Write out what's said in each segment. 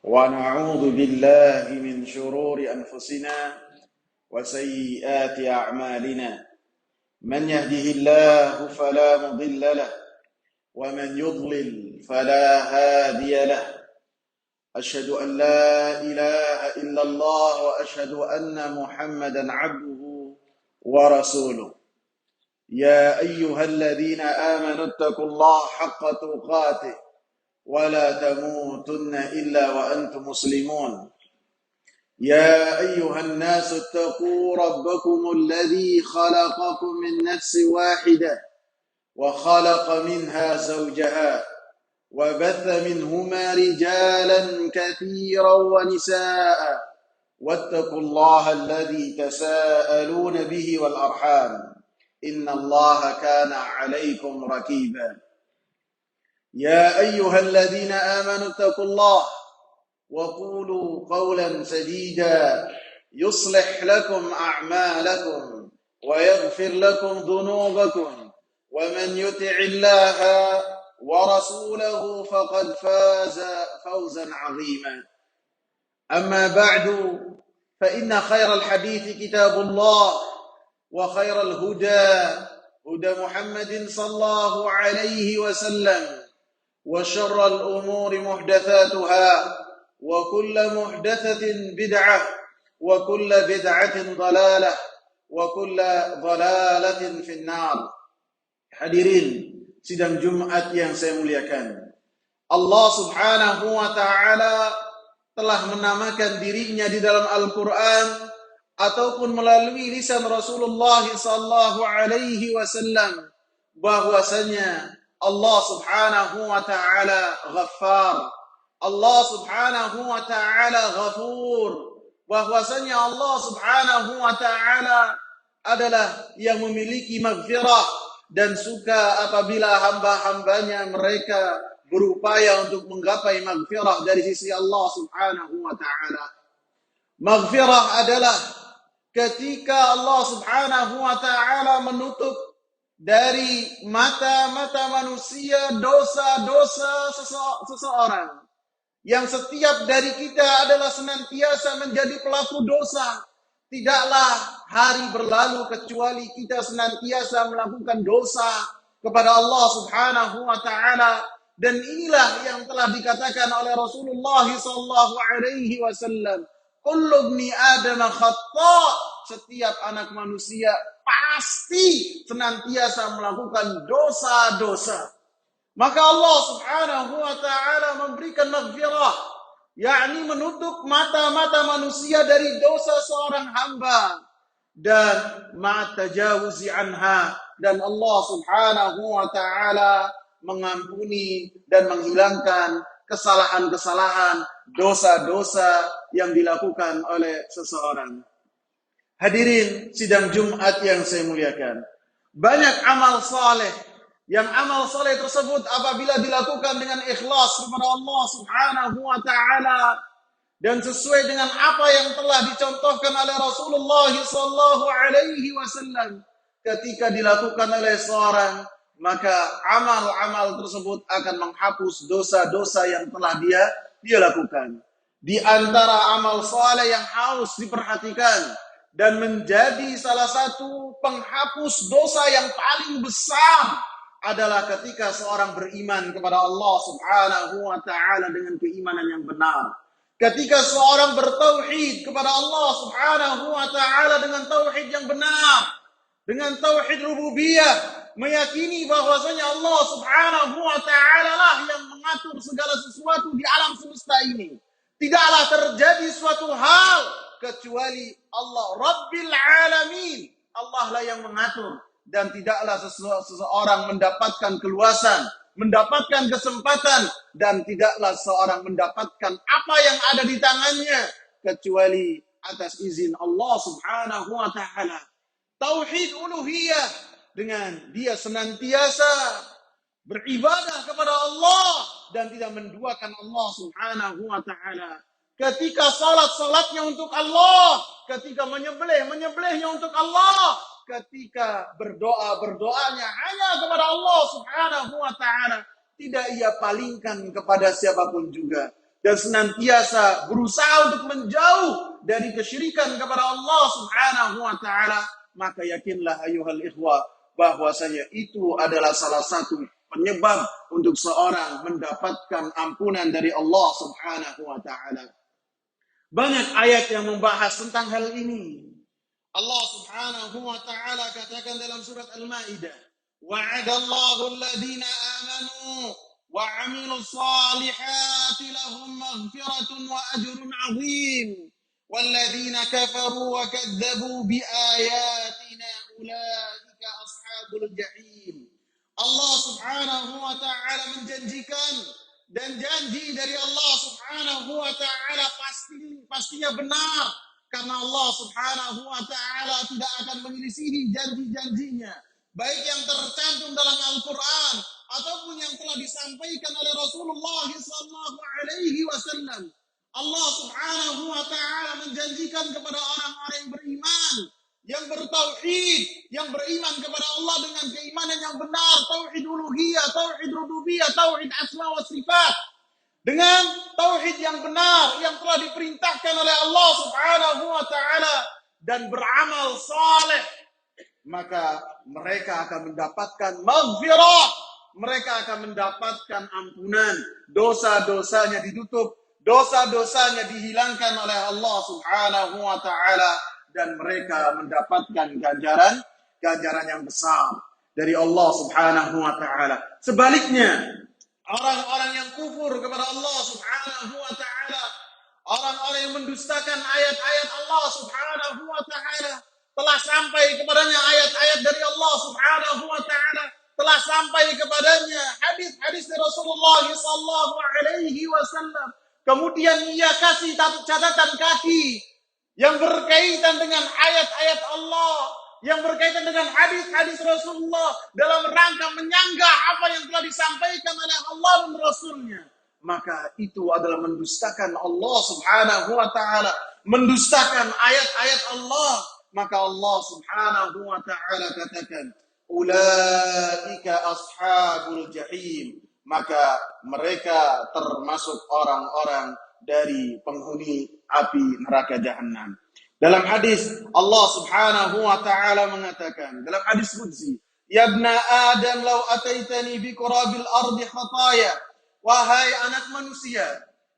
ونعوذ بالله من شرور أنفسنا وسيئات أعمالنا من يهده الله فلا مضل له ومن يضلل فلا هادي له أشهد أن لا إله إلا الله وأشهد أن محمدا عبده ورسوله يا أيها الذين آمنوا اتقوا الله حق تقاته ولا تموتن إلا وأنتم مسلمون يا أيها الناس اتقوا ربكم الذي خلقكم من نفس واحدة وخلق منها زوجها وبث منهما رجالا كثيرا ونساء واتقوا الله الذي تساءلون به والأرحام إن الله كان عليكم رقيبا يا أيها الذين آمنوا اتقوا الله وقولوا قولا سديدا يصلح لكم أعمالكم ويغفر لكم ذنوبكم ومن يطع الله ورسوله فقد فاز فوزا عظيما أما بعد فإن خير الحديث كتاب الله وخير الهدى هدى محمد صلى الله عليه وسلم وشر الأمور محدثاتها وكل محدثة بدعة وكل بدعة ضلالة وكل ضلالة في النار. Hadirin sidang Jumat yang saya muliakan, Allah Subhanahu wa taala telah menamakan dirinya di dalam Al-Qur'an ataupun melalui lisan Rasulullah sallallahu alaihi wasallam bahwasanya Allah Subhanahu wa taala Ghaffar, Allah Subhanahu wa taala Ghafur, bahwasanya Allah Subhanahu wa taala adalah yang memiliki maghfirah dan suka apabila hamba-hambanya mereka berupaya untuk menggapai maghfirah dari sisi Allah Subhanahu wa taala. Maghfirah adalah ketika Allah Subhanahu wa taala menutup dari mata-mata manusia dosa-dosa seseorang yang setiap dari kita adalah senantiasa menjadi pelaku dosa. Tidaklah hari berlalu kecuali kita senantiasa melakukan dosa kepada Allah Subhanahu wa taala, dan inilah yang telah dikatakan oleh Rasulullah sallallahu alaihi wasallam, kullu ibni adam khata', setiap anak manusia pasti senantiasa melakukan dosa-dosa. Maka Allah Subhanahu wa taala memberikan maghfirah, yakni menutup mata-mata manusia dari dosa seorang hamba, dan ma'tajawuzi anha, dan Allah Subhanahu wa taala mengampuni dan menghilangkan kesalahan-kesalahan, dosa-dosa yang dilakukan oleh seseorang. Hadirin sidang Jumat yang saya muliakan, banyak amal saleh yang amal saleh tersebut apabila dilakukan dengan ikhlas kepada Allah Subhanahu wa taala dan sesuai dengan apa yang telah dicontohkan oleh Rasulullah sallallahu alaihi wasallam ketika dilakukan oleh seorang, maka amal-amal tersebut akan menghapus dosa-dosa yang telah dia lakukan. Di antara amal saleh yang harus diperhatikan dan menjadi salah satu penghapus dosa yang paling besar adalah ketika seorang beriman kepada Allah Subhanahu wa taala dengan keimanan yang benar. Ketika seorang bertauhid kepada Allah Subhanahu wa taala dengan tauhid yang benar, dengan tauhid rububiyah, meyakini bahwasanya Allah Subhanahu wa taala lah yang mengatur segala sesuatu di alam semesta ini. Tidaklah terjadi suatu hal kecuali Allah Rabbil Alamin. Allah lah yang mengatur, dan tidaklah seseorang mendapatkan keluasan, mendapatkan kesempatan, dan tidaklah seorang mendapatkan apa yang ada di tangannya kecuali atas izin Allah Subhanahu wa taala. Tauhid uluhiyah, dengan dia senantiasa beribadah kepada Allah dan tidak menduakan Allah Subhanahu wa taala. Ketika salatnya untuk Allah, ketika menyembelihnya untuk Allah, ketika berdoanya hanya kepada Allah Subhanahu wa taala, tidak ia palingkan kepada siapapun juga. dan senantiasa berusaha untuk menjauh dari kesyirikan kepada Allah Subhanahu wa taala, maka yakinlah ayuhal ikhwah bahwasanya itu adalah salah satu penyebab untuk seorang mendapatkan ampunan dari Allah Subhanahu wa taala. Banyak ayat yang membahas tentang hal ini. Allah Subhanahu wa taala katakan dalam surat Al-Maidah, wa'adallahu alladhina amanu wa 'amilus solihati lahum maghfiratun wa ajrun 'azim والذين كفروا وكذبوا بآياتنا أولئك أصحاب الجحيم. Allah Subhanahu wa taala menjanjikan, dan janji dari Allah Subhanahu wa taala pastinya benar, karena Allah Subhanahu wa taala tidak akan menyelisihi janji-janjinya, baik yang tercantum dalam Al-Qur'an ataupun yang telah disampaikan oleh Rasulullah sallallahu alaihi wasallam. Allah Subhanahu wa taala menjanjikan kepada orang-orang yang beriman, yang bertauhid, yang beriman kepada Allah dengan keimanan yang benar, tauhid uluhiyah, tauhid rububiyah, tauhid asma wa sifat, dengan tauhid yang benar yang telah diperintahkan oleh Allah Subhanahu wa taala, dan beramal saleh, maka mereka akan mendapatkan maghfirah, mereka akan mendapatkan ampunan, dosa-dosanya ditutup, dosa-dosanya dihilangkan oleh Allah Subhanahu wa taala, dan mereka mendapatkan ganjaran yang besar dari Allah Subhanahu wa taala. Sebaliknya, orang-orang yang kufur kepada Allah Subhanahu wa taala, orang-orang yang mendustakan ayat-ayat Allah Subhanahu wa taala, telah sampai kepadanya ayat-ayat dari Allah Subhanahu wa taala, telah sampai kepadanya hadis-hadis dari Rasulullah sallallahu alaihi wasallam. Kemudian ia kasih catatan kaki yang berkaitan dengan ayat-ayat Allah, yang berkaitan dengan hadis-hadis Rasulullah dalam rangka menyanggah apa yang telah disampaikan oleh Allah dan Rasulnya, maka itu adalah mendustakan Allah Subhanahu wa taala, mendustakan ayat-ayat Allah. Maka Allah Subhanahu wa taala katakan, ulaika ashabul jahim, maka mereka termasuk orang-orang dari penghuni api neraka jahanam. Dalam hadis Allah Subhanahu wa taala mengatakan dalam hadis qudsi, ya ibna adam law ataitani bi qurabil ardi khataya, wahai anak manusia,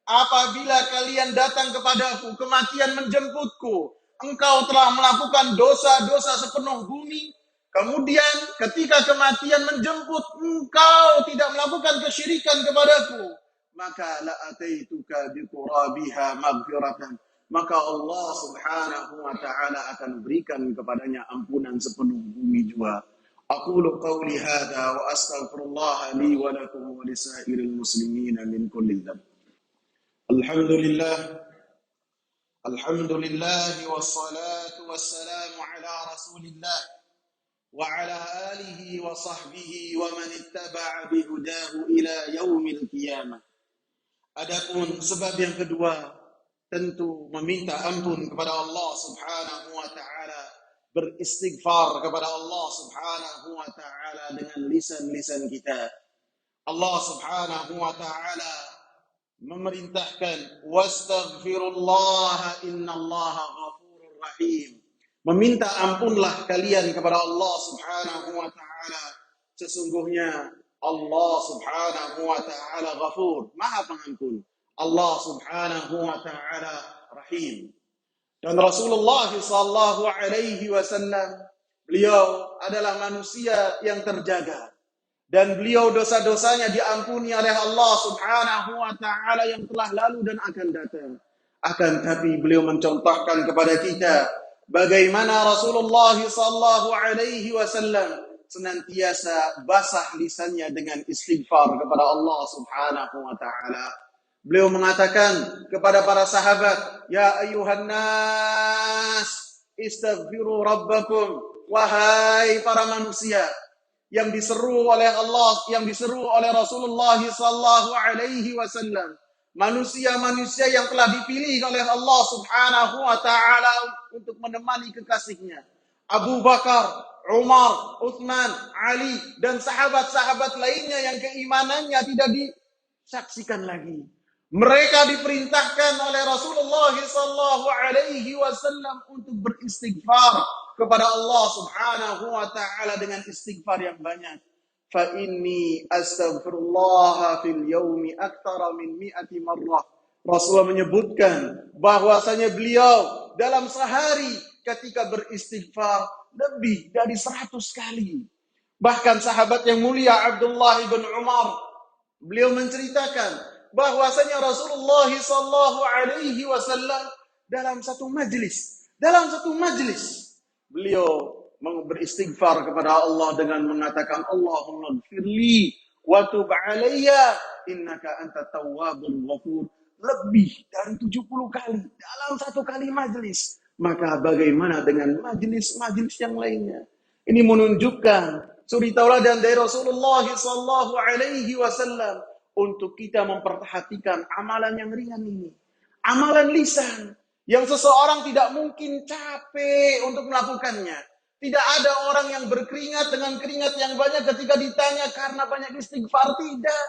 apabila kalian datang kepadaku, kematian menjemputku, engkau telah melakukan dosa-dosa sepenuh bumi, kemudian ketika kematian menjemput engkau tidak melakukan kesyirikan kepadaku, maka la ataituka bi qurabiha maghfiratan, maka Allah Subhanahu wa taala akan berikan kepadanya ampunan sepenuh bumi juga. Aqulu qawli hadza wa astaghfirullah li wa lakum wa lisairil muslimin min kulli dhanb. Alhamdulillah wassalatu wassalamu ala Rasulillah wa ala alihi wa sahbihi wa man ittaba'a bihudahu ila yaumil qiyamah. Adapun sebab yang kedua, tentu meminta ampun kepada Allah Subhanahu wa taala, beristighfar kepada Allah Subhanahu wa taala dengan lisan-lisan kita. Allah Subhanahu wa taala memerintahkan, wastaghfirullah innallaha ghafurur rahim. Meminta ampunlah kalian kepada Allah Subhanahu wa taala, sesungguhnya Allah Subhanahu wa taala Ghafur, Maha Pengampun. Allah Subhanahu wa taala Rahim. Dan Rasulullah sallallahu alaihi wasallam, beliau adalah manusia yang terjaga, dan beliau dosa-dosanya diampuni oleh Allah Subhanahu wa taala yang telah lalu dan akan datang. Akan tapi beliau mencontohkan kepada kita bagaimana Rasulullah sallallahu alaihi wasallam senantiasa basah lisannya dengan istighfar kepada Allah Subhanahu wa taala. Beliau mengatakan kepada para sahabat, ya ayuhan nas, istaghfiru rabbakum, wahai para manusia, yang diseru oleh Allah, yang diseru oleh Rasulullah sallallahu alaihi wasallam, manusia-manusia yang telah dipilih oleh Allah Subhanahu wa taala untuk menemani kekasihnya, Abu Bakar, Umar, Utsman, Ali, dan sahabat-sahabat lainnya yang keimanannya tidak disaksikan lagi. Mereka diperintahkan oleh Rasulullah sallallahu alaihi wasallam untuk beristighfar kepada Allah Subhanahu wa taala dengan istighfar yang banyak. Fa inni astaghfirullah fil yaumi aktsara min mi'ati marrah. Rasulullah menyebutkan bahwasanya beliau dalam sehari ketika beristighfar lebih dari 100 kali. Bahkan sahabat yang mulia Abdullah bin Umar, beliau menceritakan bahwasanya Rasulullah sallallahu alaihi wasallam dalam satu majlis beliau beristighfar kepada Allah dengan mengatakan Allahumma ighfirli wa tub alayya innaka antat tawwabur ghafur, lebih dari 70 kali dalam satu kali majlis. Maka bagaimana dengan majlis-majlis yang lainnya? Ini menunjukkan suri tauladan dari Rasulullah sallallahu alaihi wasallam untuk kita memperhatikan amalan yang ringan ini. Amalan lisan yang seseorang tidak mungkin capek untuk melakukannya. Tidak ada orang yang berkeringat dengan keringat yang banyak ketika ditanya karena banyak istighfar. Tidak.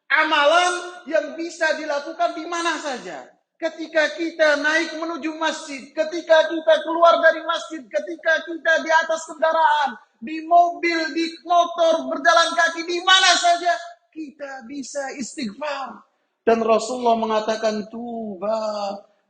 Amalan yang bisa dilakukan di mana saja. Ketika kita naik menuju masjid, ketika kita keluar dari masjid, ketika kita di atas kendaraan, di mobil, di motor, berjalan kaki, di mana saja kita bisa istighfar. Dan Rasulullah mengatakan tuba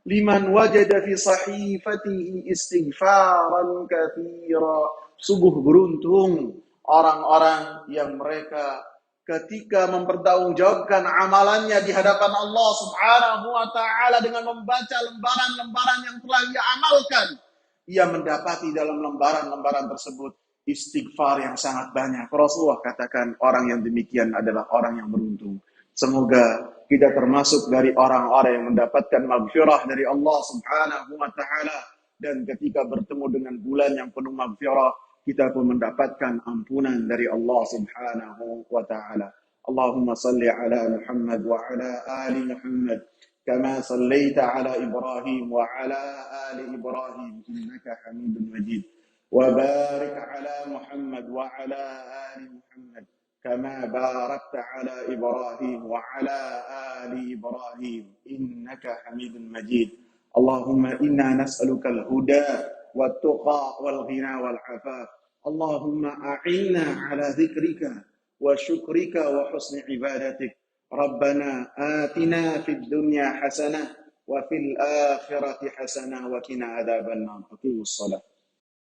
liman wajada fi sahifatihi istighfaran katsira. Sungguh beruntung orang-orang yang mereka ketika mempertanggungjawabkan amalannya di hadapan Allah Subhanahu wa taala dengan membaca lembaran-lembaran yang telah ia amalkan, ia mendapati dalam lembaran-lembaran tersebut istighfar yang sangat banyak. Rasulullah katakan orang yang demikian adalah orang yang beruntung. Semoga kita termasuk dari orang-orang yang mendapatkan maghfirah dari Allah Subhanahu wa taala, dan ketika bertemu dengan bulan yang penuh maghfirah, kita pun mendapatkan ampunan dari Allah Subhanahu wa taala. Allahumma salli ala Muhammad wa ala ali Muhammad kama sallaita ala Ibrahim wa ala ali Ibrahim innaka Hamidum Majid. وبارك على محمد وعلى آل محمد كما باركت على إبراهيم وعلى آل إبراهيم إنك حميد مجيد. اللهم إنا نسألك الهدى والتقى والغنى والعفاف. اللهم أعنا على ذكرك وشكرك وحسن عبادتك. ربنا آتنا في الدنيا حسنة وفي الآخرة حسنة وقنا عذاب النار. أقيموا الصلاة.